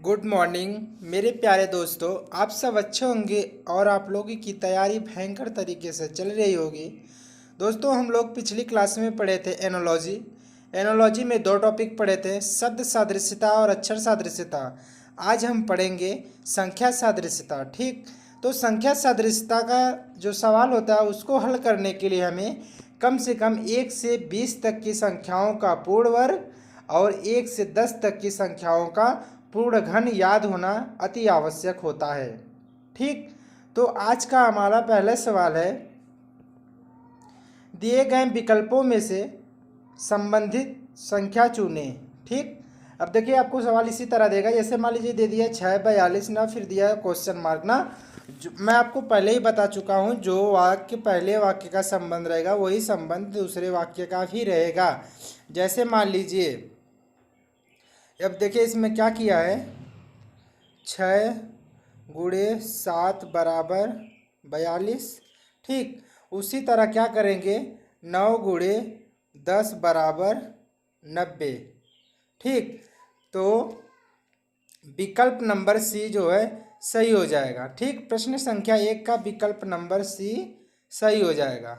Good morning मेरे प्यारे दोस्तों। आप सब अच्छे होंगे और आप लोगों की तैयारी भयंकर तरीके से चल रही होगी। दोस्तों, हम लोग पिछली क्लास में पढ़े थे एनोलॉजी। एनोलॉजी में दो टॉपिक पढ़े थे, शब्द सादृश्यता और अक्षर सादृश्यता। आज हम पढ़ेंगे संख्या सादृश्यता। ठीक, तो संख्या सादृश्यता का जो सवाल होता है उसको हल करने के लिए हमें कम से कम 1 से 20 तक की संख्याओं का पूर्ण वर्ग और 1 से 10 तक की संख्याओं का पूर्ण घन याद होना अति आवश्यक होता है। ठीक, तो आज का हमारा पहला सवाल है, दिए गए विकल्पों में से संबंधित संख्या चुनें। ठीक, अब देखिए आपको सवाल इसी तरह देगा, जैसे मान लीजिए दे दिया 642 ना, फिर दिया है क्वेश्चन मार्क ना। मैं आपको पहले ही बता चुका हूँ, जो वाक्य पहले वाक्य का संबंध रहेगा वही संबंध दूसरे वाक्य का भी रहेगा। जैसे मान लीजिए, अब देखिए इसमें क्या किया है, 6 गुणे 7 बराबर 42। ठीक, उसी तरह क्या करेंगे, 9 गुणे 10 बराबर 90। ठीक, तो विकल्प नंबर सी जो है सही हो जाएगा। ठीक, प्रश्न संख्या 1 का विकल्प नंबर सी सही हो जाएगा।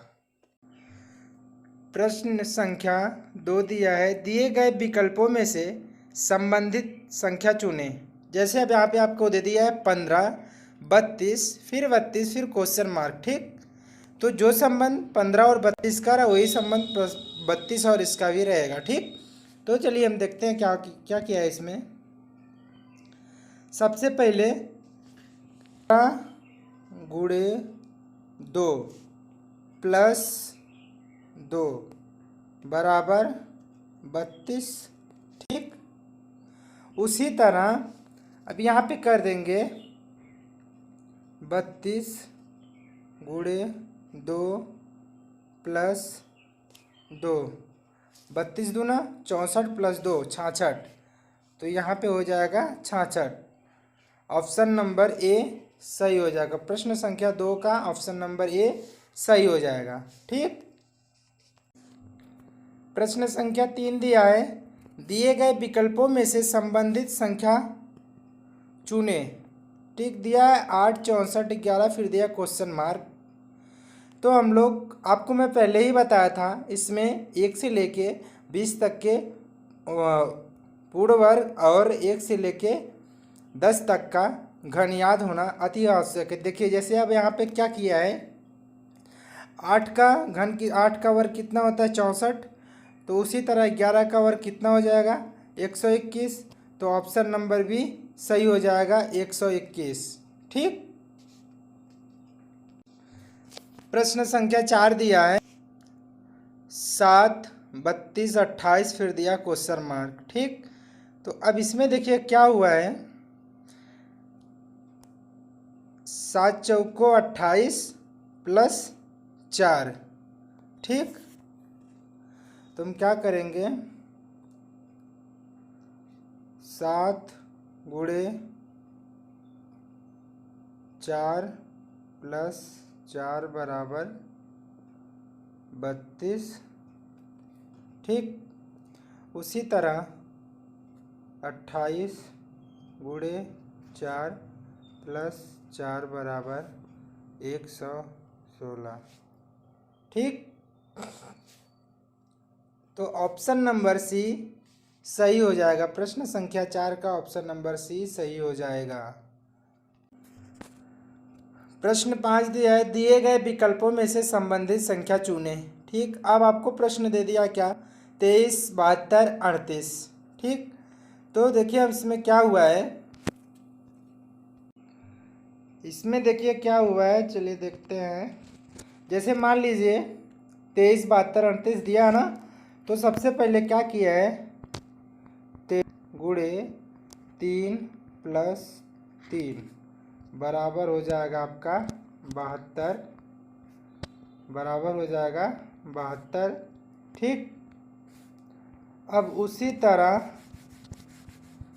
प्रश्न संख्या 2 दिया है, दिए गए विकल्पों में से संबंधित संख्या चुनें। जैसे अब यहाँ पे आपको दे दिया है 15, 32, फिर 32, फिर क्वेश्चन मार्क। ठीक, तो जो संबंध 15 और 32 का रहा वही संबंध 32 और इसका भी रहेगा। ठीक, तो चलिए हम देखते हैं क्या क्या किया है इसमें। सबसे पहले 15 गुणे 2 प्लस 2 बराबर 32। ठीक, उसी तरह अब यहाँ पे कर देंगे 32 गुणे 2 प्लस 2, 32 दूना 64 प्लस 2 66, तो यहाँ पे हो जाएगा 66। ऑप्शन नंबर ए सही हो जाएगा। प्रश्न संख्या 2 का ऑप्शन नंबर ए सही हो जाएगा। ठीक, प्रश्न संख्या 3 दिया है, दिए गए विकल्पों में से संबंधित संख्या चुने। ठीक, दिया है 8, 64, 11, फिर दिया क्वेश्चन मार्क। तो हम लोग, आपको मैं पहले ही बताया था, इसमें 1 से लेके 20 तक के पूर्ण वर्ग और 1 से लेके 10 तक का घन याद होना अति आवश्यक है। देखिए जैसे अब यहाँ पे क्या किया है, 8 का वर्ग कितना होता है 64, तो उसी तरह 11 का वर्ग कितना हो जाएगा 121, तो ऑप्शन नंबर बी सही हो जाएगा 121। ठीक, प्रश्न संख्या 4 दिया है 7, 32, 28, फिर दिया क्वेश्चन मार्क। ठीक, तो अब इसमें देखिए क्या हुआ है, 7 चौको 28 प्लस 4। ठीक, तो हम क्या करेंगे, 7 गुणे 4 प्लस 4 बराबर 32। ठीक, उसी तरह 28 गुणे 4 प्लस 4 बराबर 116। ठीक, तो ऑप्शन नंबर सी सही हो जाएगा। प्रश्न संख्या 4 का ऑप्शन नंबर सी सही हो जाएगा। प्रश्न 5 दिया है, दिए गए विकल्पों में से संबंधित संख्या चुनें। ठीक, अब आपको प्रश्न दे दिया क्या, 23, 72, 38। ठीक, तो देखिए अब इसमें क्या हुआ है, इसमें देखिए क्या हुआ है, चलिए देखते हैं। जैसे मान लीजिए 23, 72, 38 दिया है ना, तो सबसे पहले क्या किया है, 23 गुणे 3 प्लस 3 बराबर हो जाएगा आपका 72, बराबर हो जाएगा 72। ठीक, अब उसी तरह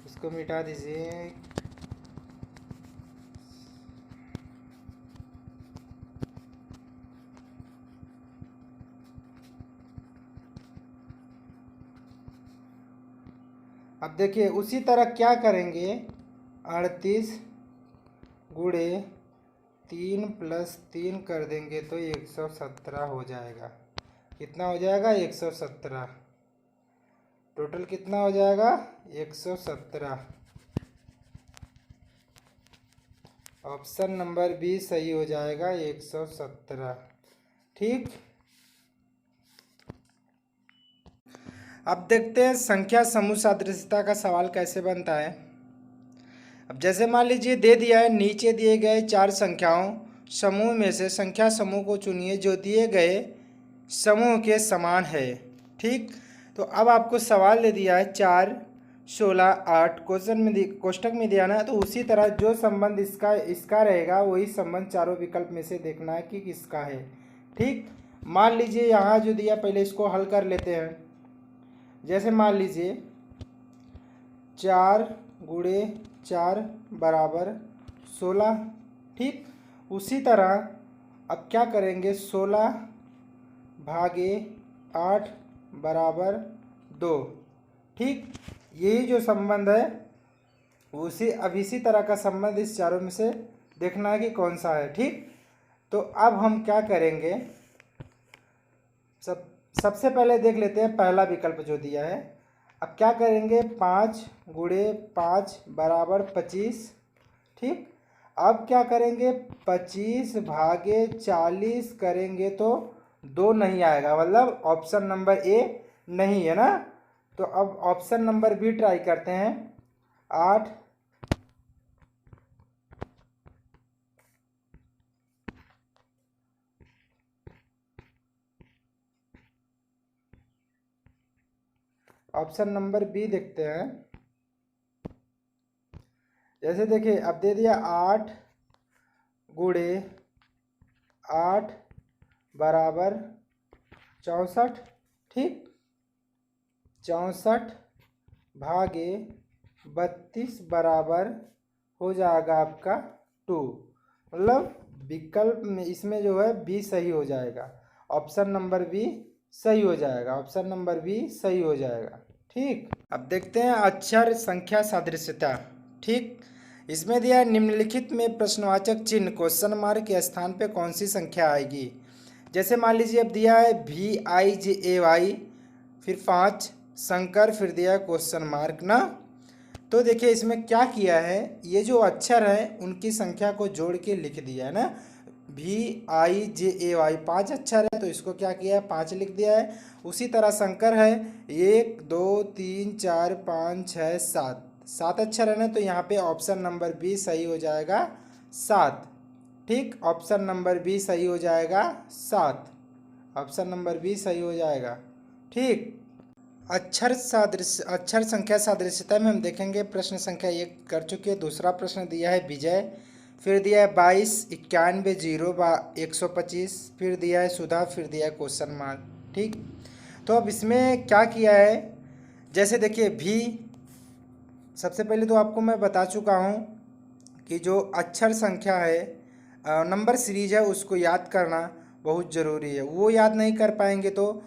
इसको मिटा दीजिए, अब देखिए उसी तरह क्या करेंगे, 38 गुणे 3 + 3 कर देंगे तो 117 हो जाएगा। कितना हो जाएगा? 117। टोटल कितना हो जाएगा? 117। ऑप्शन नंबर बी सही हो जाएगा, 117। ठीक। अब देखते हैं संख्या समूह सादृश्यता का सवाल कैसे बनता है। अब जैसे मान लीजिए दे दिया है, नीचे दिए गए 4 संख्याओं समूह में से संख्या समूह को चुनिए जो दिए गए समूह के समान है। ठीक। तो अब आपको सवाल दे दिया है 4, 16, 8 कोष्टक में दिया ना, तो उसी तरह जो संबंध इसका रहेगा वही संबंध चारों विकल्प में से देखना है कि किसका है। ठीक। मान लीजिए यहाँ जो दिया पहले इसको हल कर लेते हैं। जैसे मान लीजिए 4 गुणे 4 बराबर 16। ठीक। उसी तरह अब क्या करेंगे, 16 भागे 8 बराबर 2। ठीक। यही जो संबंध है इसी तरह का संबंध इस चारों में से देखना है कि कौन सा है। ठीक। तो अब हम क्या करेंगे, सबसे पहले देख लेते हैं पहला विकल्प जो दिया है। अब क्या करेंगे, 5 गुणे 5 बराबर 25। ठीक। अब क्या करेंगे, 25 भागे 40 करेंगे तो 2 नहीं आएगा, मतलब ऑप्शन नंबर ए नहीं है ना। तो अब ऑप्शन नंबर बी ट्राई करते हैं। 8 ऑप्शन नंबर बी देखते हैं। जैसे देखिए अब दे दिया 8 गुणे 8 बराबर 64। ठीक। 64 भागे 32 बराबर हो जाएगा आपका 2, मतलब विकल्प में इसमें जो है बी सही हो जाएगा। ऑप्शन नंबर बी सही हो जाएगा, ऑप्शन नंबर बी सही हो जाएगा। ठीक। अब देखते हैं अक्षर संख्या सादृश्यता। ठीक। इसमें दिया है निम्नलिखित में प्रश्नवाचक चिन्ह क्वेश्चन मार्क के स्थान पे कौन सी संख्या आएगी। जैसे मान लीजिए अब दिया है VIJAY, फिर 5 शंकर, फिर दिया है क्वेश्चन मार्क ना। तो देखिए इसमें क्या किया है, ये जो अक्षर है उनकी संख्या को जोड़ के लिख दिया है ना। VIJAY 5 अक्षर है तो इसको क्या किया है, 5 लिख दिया है। उसी तरह शंकर है 1 2 3 4 5 6 7, 7 अक्षर है ना, तो यहाँ पे ऑप्शन नंबर बी सही हो जाएगा 7। ठीक। ऑप्शन नंबर बी सही हो जाएगा 7, ऑप्शन नंबर बी सही हो जाएगा। ठीक। अक्षर संख्या सादृश्यता में हम देखेंगे प्रश्न संख्या 1 कर चुके हैं। दूसरा प्रश्न दिया है विजय, फिर दिया है 22 91 0 125, फिर दिया है सुधा, फिर दिया है क्वेश्चन मार्क। ठीक। तो अब इसमें क्या किया है, जैसे देखिए भी सबसे पहले तो आपको मैं बता चुका हूँ कि जो अक्षर संख्या है नंबर सीरीज है उसको याद करना बहुत ज़रूरी है। वो याद नहीं कर पाएंगे तो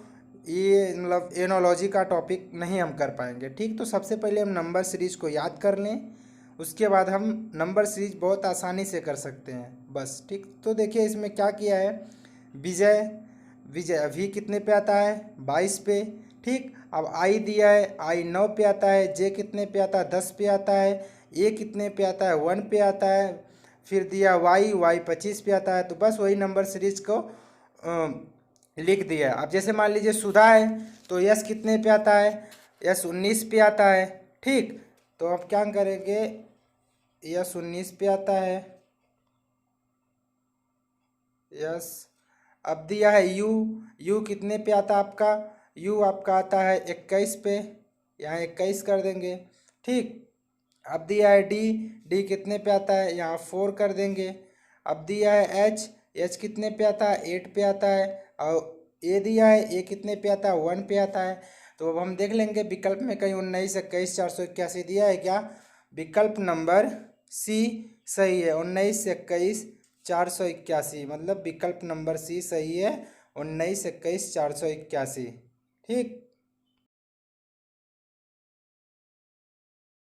ये मतलब एनोलॉजी का टॉपिक नहीं हम कर पाएंगे। ठीक। तो सबसे पहले हम नंबर सीरीज को याद कर लें, उसके बाद हम नंबर सीरीज बहुत आसानी से कर सकते हैं बस। ठीक। तो देखिए इसमें क्या किया है, विजय वी कितने पे आता है, 22 पे। ठीक। अब आई दिया है, आई 9 पे आता है। जे कितने पे आता है, 10 पे आता है। ए कितने पे आता है, 1 पे आता है। फिर दिया वाई 25 पे आता है। तो बस वही नंबर सीरीज को लिख दिया। अब जैसे मान लीजिए सुधा है तो यस कितने पे आता है, यस 19 पे आता है। ठीक। तो अब क्या करेंगे, यस 19 पे आता है, यस। अब दिया है यू कितने पे आता है आपका, यू आपका आता है 21 पे, यहाँ 21 कर देंगे। ठीक। अब दिया है डी कितने पे आता है, यहाँ 4 कर देंगे। अब दिया है एच कितने पे आता है, 8 पे आता है। और ए दिया है, ए कितने पे आता है, 1 पे आता है। तो अब हम देख लेंगे विकल्प में कहीं 19 21 481 दिया है क्या, विकल्प नंबर सी सही है। 19 21 481, मतलब विकल्प नंबर सी सही है, 19 21 481। ठीक।